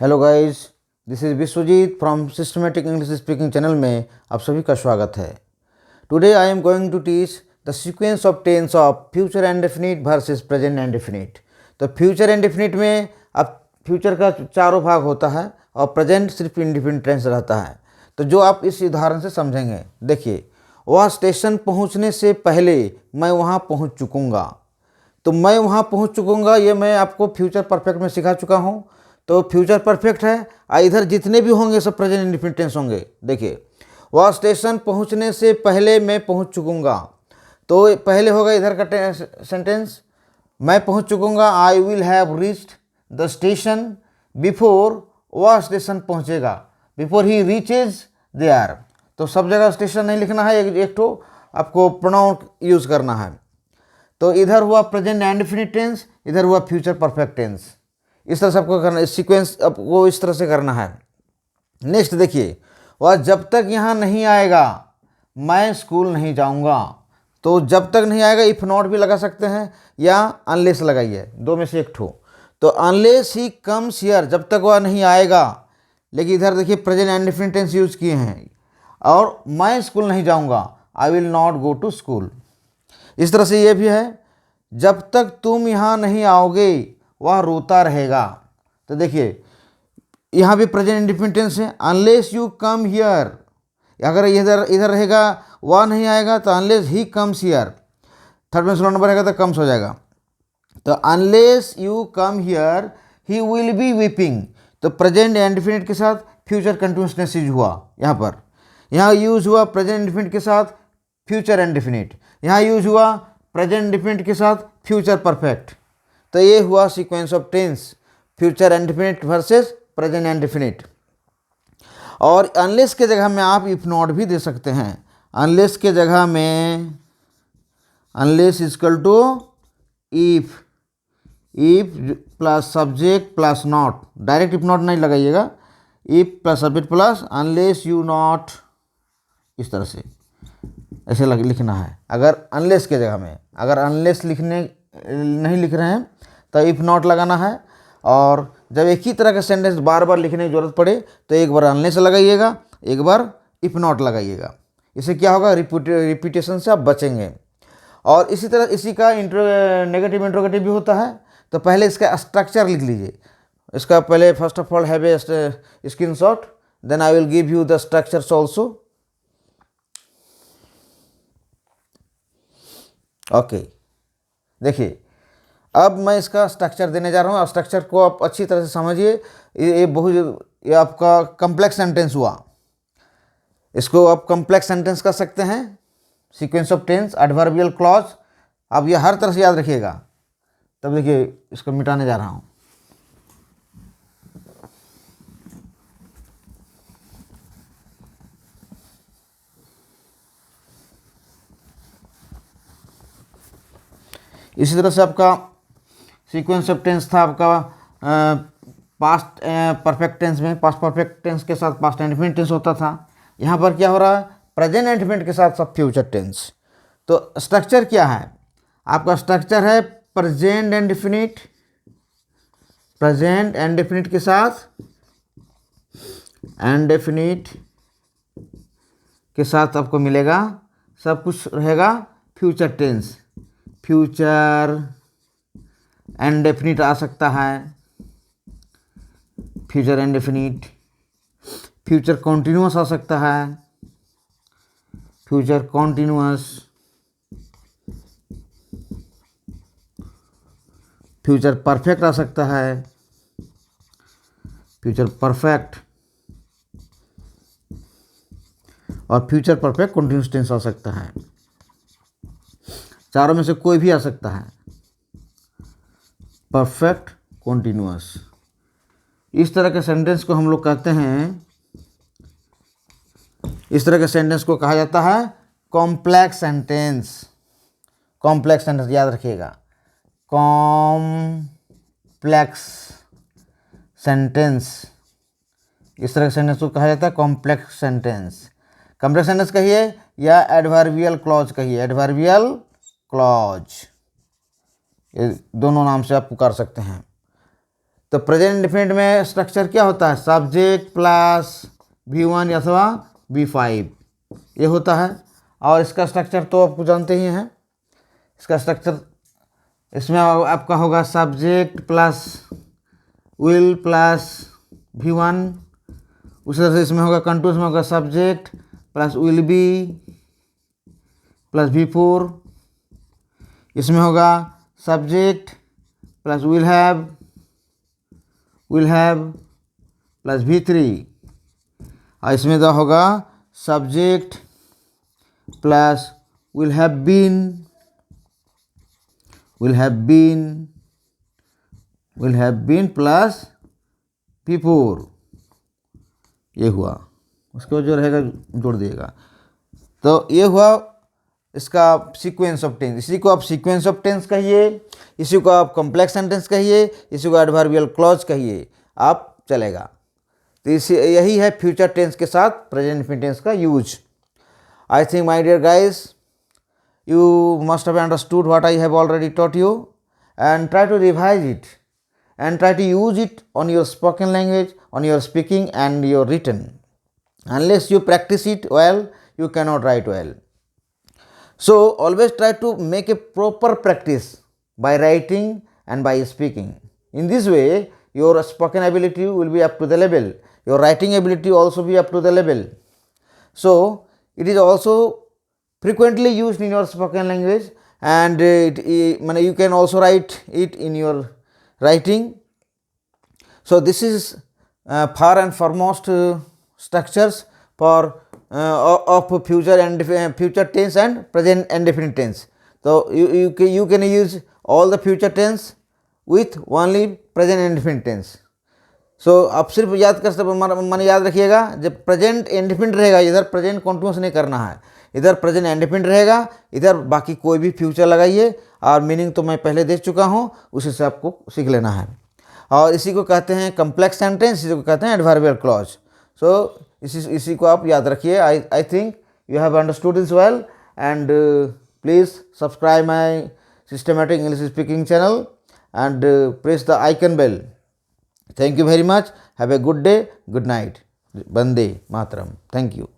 Hello guys, this is Vishwajeet from systematic English speaking channel में आप सभी का स्वागत है। Today I am going to teach the sequence of tense of future indefinite versus present indefinite. तो future indefinite में अब फ्यूचर का चारों भाग होता है और प्रेजेंट सिर्फ इंडेफिनिट टेंस रहता है। तो जो आप इस उदाहरण से समझेंगे, देखिए, वह स्टेशन पहुंचने से पहले मैं वहां पहुंच चुकूंगा। तो मैं वहाँ पहुँच चुकूँगा, ये मैं आपको फ्यूचर परफेक्ट में सिखा चुका हूँ। तो फ्यूचर परफेक्ट है, इधर जितने भी होंगे सब प्रेजेंट इंडेफिनिट टेंस होंगे। देखिए, वह स्टेशन पहुँचने से पहले मैं पहुँच चुकूँगा, तो पहले होगा इधर का सेंटेंस, मैं पहुँच चुकूँगा। I will have reached the station before, वह स्टेशन पहुँचेगा, बिफोर ही रीचेज देयर। तो सब जगह स्टेशन नहीं लिखना है, एक तो आपको प्रोनाउन यूज़ करना है। तो इधर हुआ प्रेजेंट इंडेफिनिट टेंस, इधर हुआ फ्यूचर परफेक्ट टेंस। इस तरह से आपको करना, इस सीक्वेंस आपको इस तरह से करना है। नेक्स्ट देखिए, वह जब तक यहाँ नहीं आएगा मैं स्कूल नहीं जाऊँगा। तो जब तक नहीं आएगा इफ़ नॉट भी लगा सकते हैं या अनलेस लगाइए, दो में से एक ठो। तो अनलेस ही कम्स हियर, जब तक वह नहीं आएगा। लेकिन इधर देखिए प्रेजेंट इंडेफिनिट टेंस यूज़ किए हैं, और मैं स्कूल नहीं जाऊँगा, I will not go to school. इस तरह से ये भी है, जब तक तुम यहाँ नहीं आओगे वह रोता रहेगा। तो देखिए यहाँ भी प्रेजेंट इंडेफिनिट टेंस है, अनलेस यू कम हियर। अगर इधर इधर रहेगा वह नहीं आएगा तो unless he comes here, third में स्लो नंबर रहेगा तो कम्स हो जाएगा। तो unless you come here he will be weeping. तो प्रेजेंट इंडेफिनिट के साथ फ्यूचर कंटिन्यूअस टेंस यूज हुआ, यहाँ यूज हुआ प्रेजेंट इंडेफिनिट के साथ फ्यूचर इंडेफिनिट, यहाँ यूज हुआ प्रेजेंट इंडेफिनिट के साथ फ्यूचर परफेक्ट। तो ये हुआ sequence of tense, future indefinite versus present indefinite. और अनलेस के जगह में आप इफ नॉट भी दे सकते हैं। अनलेस के जगह में unless equal to if, if plus subject plus not, direct if not नहीं लगाइएगा, if plus subject plus unless you not, इस तरह से ऐसे लिखना है। अगर अनलेस के जगह में, अगर अनलेस लिखने नहीं लिख रहे हैं तो इफ़ नॉट लगाना है। और जब एक ही तरह का सेंटेंस बार बार लिखने की ज़रूरत पड़े तो एक बार अनलेस लगाइएगा, एक बार इफ़ नॉट लगाइएगा। इससे क्या होगा, रिपीटेशन से आप बचेंगे। और इसी तरह इसी का नेगेटिव इंट्रोगेटिव भी होता है। तो पहले इसका स्ट्रक्चर लिख लीजिए। इसका पहले first of all have a screenshot, then I will give you the structures also. Okay, देखिए अब मैं इसका स्ट्रक्चर देने जा रहा हूँ। स्ट्रक्चर को आप अच्छी तरह से समझिए। ये आपका कम्प्लेक्स सेंटेंस हुआ, इसको आप कम्प्लेक्स सेंटेंस कर सकते हैं। Sequence of tense, adverbial clause, आप ये हर तरह से याद रखिएगा। तब देखिए इसको मिटाने जा रहा हूँ। इसी तरह से आपका सीक्वेंस ऑफ टेंस था आपका पास्ट परफेक्ट टेंस में, पास्ट परफेक्ट टेंस के साथ पास्ट इंडेफिनिट टेंस होता था। यहाँ पर क्या हो रहा है, प्रेजेंट इंडेफिनिट के साथ सब फ्यूचर टेंस। तो स्ट्रक्चर क्या है आपका, स्ट्रक्चर है प्रेजेंट इंडेफिनिट, प्रेजेंट इंडेफिनिट के साथ इंडेफिनिट के साथ आपको मिलेगा सब कुछ रहेगा फ्यूचर टेंस। फ्यूचर इंडेफिनिट आ सकता है, फ्यूचर इंडेफिनिट, फ्यूचर कॉन्टिन्यूअस आ सकता है, फ्यूचर कॉन्टिन्यूअस, फ्यूचर परफेक्ट आ सकता है, फ्यूचर परफेक्ट, और फ्यूचर परफेक्ट कॉन्टिन्यूअस टेंस आ सकता है। चारों में से कोई भी आ सकता है, परफेक्ट, कॉन्टिन्यूअस। इस तरह के सेंटेंस को हम लोग कहते हैं, इस तरह के सेंटेंस को कहा जाता है कॉम्प्लेक्स सेंटेंस। कॉम्प्लेक्स सेंटेंस याद रखिएगा, कॉम्प्लेक्स सेंटेंस, इस तरह के सेंटेंस को कहा जाता है कॉम्प्लेक्स सेंटेंस। कॉम्प्लेक्स सेंटेंस कहिए या एडवर्बियल क्लॉज कहिए, एडवर्बियल क्लॉज, ये दोनों नाम से आप पुकार सकते हैं। तो प्रेजेंट इंडेफिनिट में स्ट्रक्चर क्या होता है, सब्जेक्ट प्लस V1 अथवा V5 ये होता है। और इसका स्ट्रक्चर तो आपको जानते ही हैं, इसका स्ट्रक्चर इसमें आपका होगा subject plus will plus V1। उसी तरह से इसमें होगा कंटिन्यूस में होगा subject plus will be plus V4। इसमें होगा subject plus will have plus V3। और इसमें तो होगा subject plus will have been plus P4। ये हुआ, उसको जो रहेगा जोड़ दिएगा। तो ये हुआ इसका सीक्वेंस ऑफ टेंस। इसी को आप सीक्वेंस ऑफ टेंस कहिए, इसी को आप कॉम्प्लेक्स सेंटेंस कहिए, इसी को एडवर्बियल क्लॉज कहिए, आप चलेगा। तो इसी यही है फ्यूचर टेंस के साथ प्रेजेंट इंडेफिनिट टेंस का use. I think my dear guys you must have understood what I have already taught you, and try to revise it and try to use it on your spoken language, on your speaking and your written. Unless you practice it well, you cannot write well. So always try to make a proper practice by writing and by speaking. In this way your spoken ability will be up to the level, your writing ability also be up to the level. So it is also frequently used in your spoken language, and you can also write it in your writing. So this is far and foremost structures for of future and future tense and present indefinite tense. So you can use all the future tense with only present indefinite tense. सो आप सिर्फ याद कर सकते, मन याद रखिएगा, जब present indefinite रहेगा इधर प्रेजेंट कॉन्टिन्यूस नहीं करना है, इधर प्रेजेंट इंडेफिनिट रहेगा, इधर बाकी कोई भी फ्यूचर लगाइए। और मीनिंग तो मैं पहले दे चुका हूँ, उसी से आपको सीख लेना है। और इसी को कहते हैं कम्प्लेक्स सेंटेंस, इसी को कहते हैं एडवर्बियल क्लॉज। सो इसी को आप याद रखिए। I think you have understood this well, and please subscribe my systematic English speaking channel and press the icon bell. Thank you very much. Have a good day. Good night. Bande Mataram. Thank you.